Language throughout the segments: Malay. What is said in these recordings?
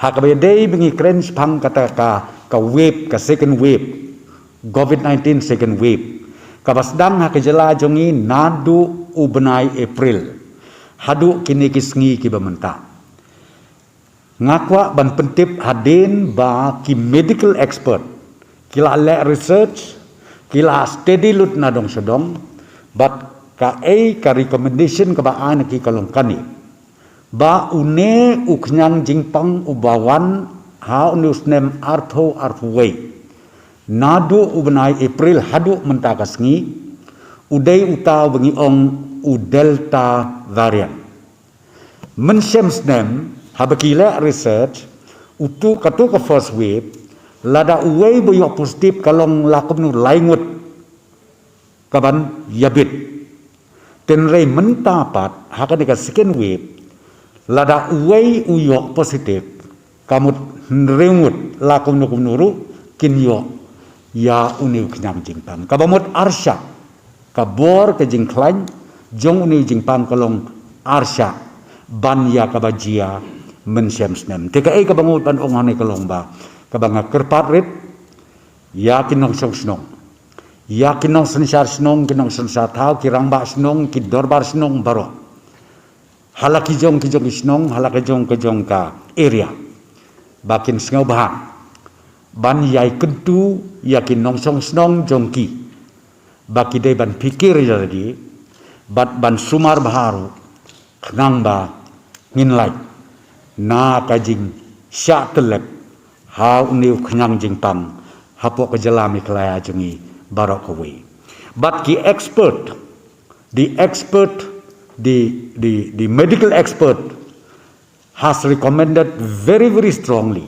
hak bedai bengi cringe pang kata ka wave ka second wave COVID-19 second wave kabasdang hak jela jongi nadu ubenai April hadu kini kisngi ki bamenta ngakwa ban pentip hadin ba ki medical expert kila le research kila steady lut nadong sedong but ka recommendation ka baan ki kalongkani ba une uknyang jingpang ubawan ha unusnem artho arthway nadu ubenai April hadu mentakasngi udai uta bengi ong u delta variant mensemsnem habakila research utu katu ka first wave lada uway boyok positif kalong lakum nu laingut kaban yabit tenrei mentapat hakan ka second wave lada uway uyok positif kamut nrengut lakum nu kumnuru kinyo ya uniu kenyang jingpang kabamut arsya kabor ke jingklan jong uniu jingpang kalong arsya ban ya kabajia mensemsnem teka kabangut ban ongane kalong ba kabanga kerpat rit ya kinong snong ya kinong sensar snong kinong sensar tau kirang ba snong ki dorbar snong baro halaki jong snong halaki jong ka area bakin sngau bahang ban yai kentu yakin nongsong snong jongki baki dai ban pikir jadi ban sumar baharu kenang ba nginlai na kajing sya telek ha uniu kenyang jingpang hapok kejelami kelaya jengi barok away but the medical expert has recommended very strongly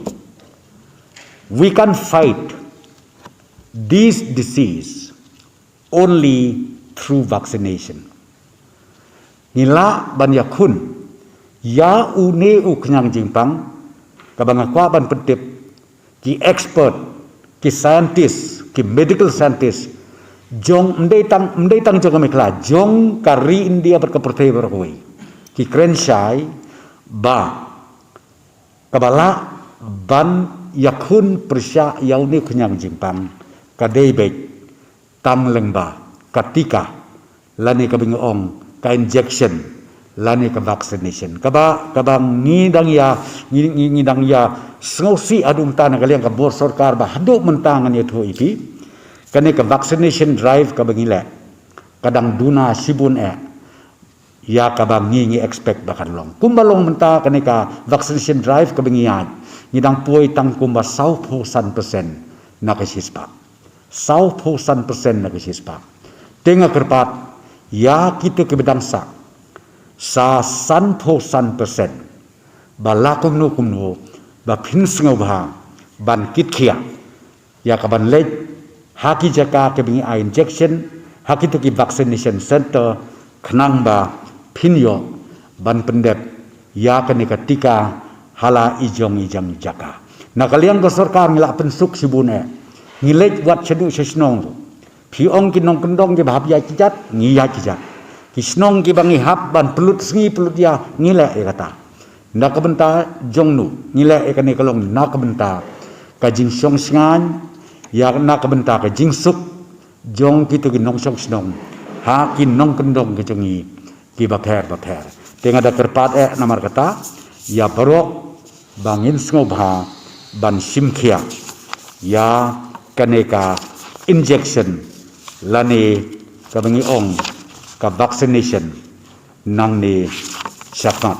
we can fight this disease only through vaccination. Nila ban yakun ya une uknyang jingpang kabang kwa ban pentip ki expert ki scientist ki medical scientist jong mdei tang jong mekla jong kari India berkepertai berkoi ki krenshai ba kabala ban yakun persya yauni kenyang jingpang kadai baik tam lengba ketika lani kabingong ka injection lani ka vaccination kabang ngidang ya sngosi adung tanah kalian ka bor sarkar ba haduk mentangan itu ipi kane ka vaccination drive kabangile kadang duna sibun ya kabang ngi expect bakan long kumbalong menta kane ka vaccination drive kabangian ngidang puai tang kumba 100% nakasispa 100% nakasispa tenga kerpat ya kita kebedangsa sa 100% balakum nu ba pinsngau bah ban kitkhia ya kaban lej haki jaka kebingi a injection haki tu ki vaccination center khnang ba pinyo ban pendep ya kane ketika hala ijong jaka nakaliang bersorkar ngilak pensuk sibune ngilej buat cedu sesnong piong kinong kendong ke bahap ya kijat ngiya kijat kisnong ki bangi hap ban pelut sengi pelut ya ngilek kata nak benta jongnu ngilek kane kalong nak benta kajing song sngan ya nak benta kajing suk jong kitu kinong song snong ha kinong kendong ke jongi ki baper tengah ada kerpat namar kata ya barok bangin ngobha ban simkhia ya kaneka injection lani kabangi ong ka vaccination nang ni syafat